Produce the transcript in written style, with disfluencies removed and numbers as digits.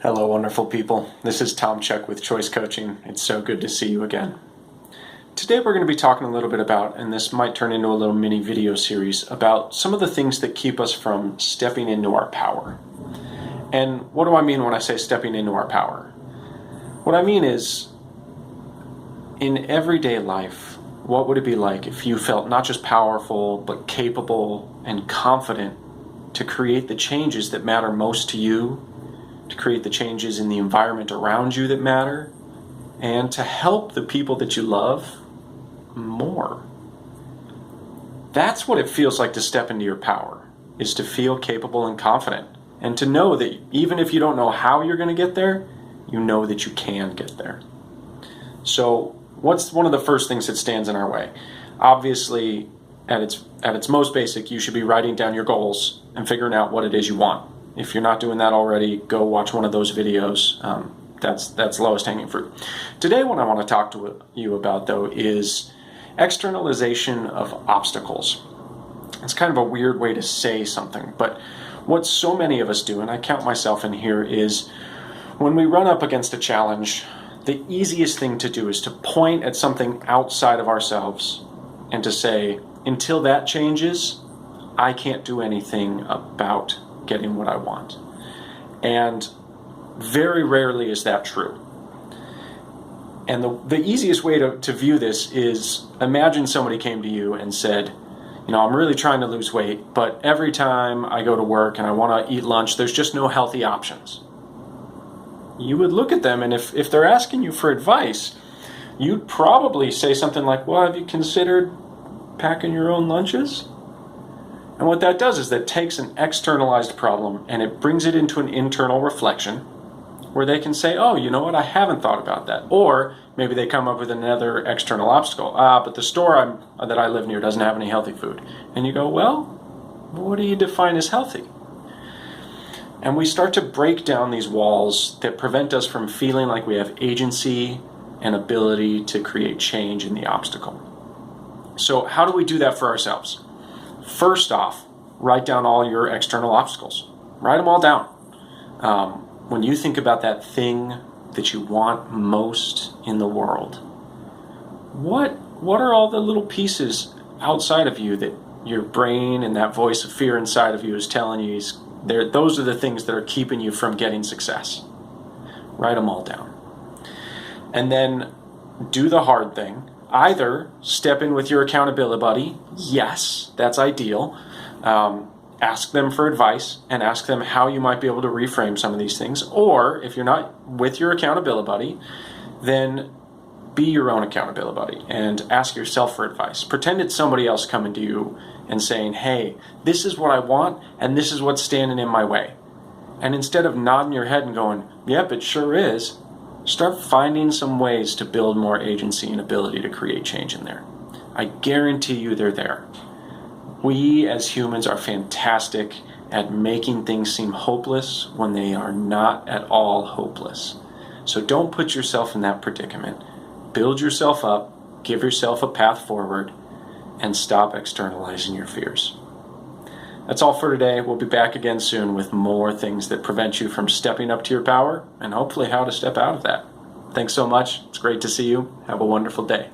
Hello, wonderful people. This is Tom Chuck with Choice Coaching. It's so good to see you again. Today we're going to be talking a little bit about, and this might turn into a little mini video series, about some of the things that keep us from stepping into our power. And what do I mean when I say stepping into our power? What I mean is, in everyday life, what would it be like if you felt not just powerful, but capable and confident to create the changes that matter most to you, to create the changes in the environment around you that matter, and to help the people that you love more? That's what it feels like to step into your power, is to feel capable and confident, and to know that even if you don't know how you're going to get there, you know that you can get there. So what's one of the first things that stands in our way? Obviously, at its most basic, you should be writing down your goals and figuring out what it is you want. If you're not doing that already, go watch one of those videos. That's lowest hanging fruit. Today, what I want to talk to you about, though, is externalization of obstacles. It's kind of a weird way to say something, but what so many of us do, and I count myself in here, is when we run up against a challenge, the easiest thing to do is to point at something outside of ourselves and to say, until that changes, I can't do anything about getting what I want. And very rarely is that true. And the easiest way to view this is, imagine somebody came to you and said, I'm really trying to lose weight, but every time I go to work and I want to eat lunch, there's just no healthy options. You would look at them, and if they're asking you for advice, you'd probably say something like, well, have you considered packing your own lunches? And what that does is that takes an externalized problem and it brings it into an internal reflection where they can say, oh, you know what, I haven't thought about that. Or maybe they come up with another external obstacle. But the store that I live near doesn't have any healthy food. And you go, well, what do you define as healthy? And we start to break down these walls that prevent us from feeling like we have agency and ability to create change in the obstacle. So how do we do that for ourselves? First off, write down all your external obstacles. Write them all down. When you think about that thing that you want most in the world, what are all the little pieces outside of you that your brain and that voice of fear inside of you is telling you those are the things that are keeping you from getting success? Write them all down. And then do the hard thing. Either step in with your accountability buddy. Yes, that's ideal. Ask them for advice and ask them how you might be able to reframe some of these things. Or if you're not with your accountability buddy, then be your own accountability buddy and ask yourself for advice. Pretend it's somebody else coming to you and saying, hey, this is what I want and this is what's standing in my way. And instead of nodding your head and going, yep, it sure is, start finding some ways to build more agency and ability to create change in there. I guarantee you they're there. We as humans are fantastic at making things seem hopeless when they are not at all hopeless. So don't put yourself in that predicament. Build yourself up, give yourself a path forward, and stop externalizing your fears. That's all for today. We'll be back again soon with more things that prevent you from stepping up to your power and hopefully how to step out of that. Thanks so much. It's great to see you. Have a wonderful day.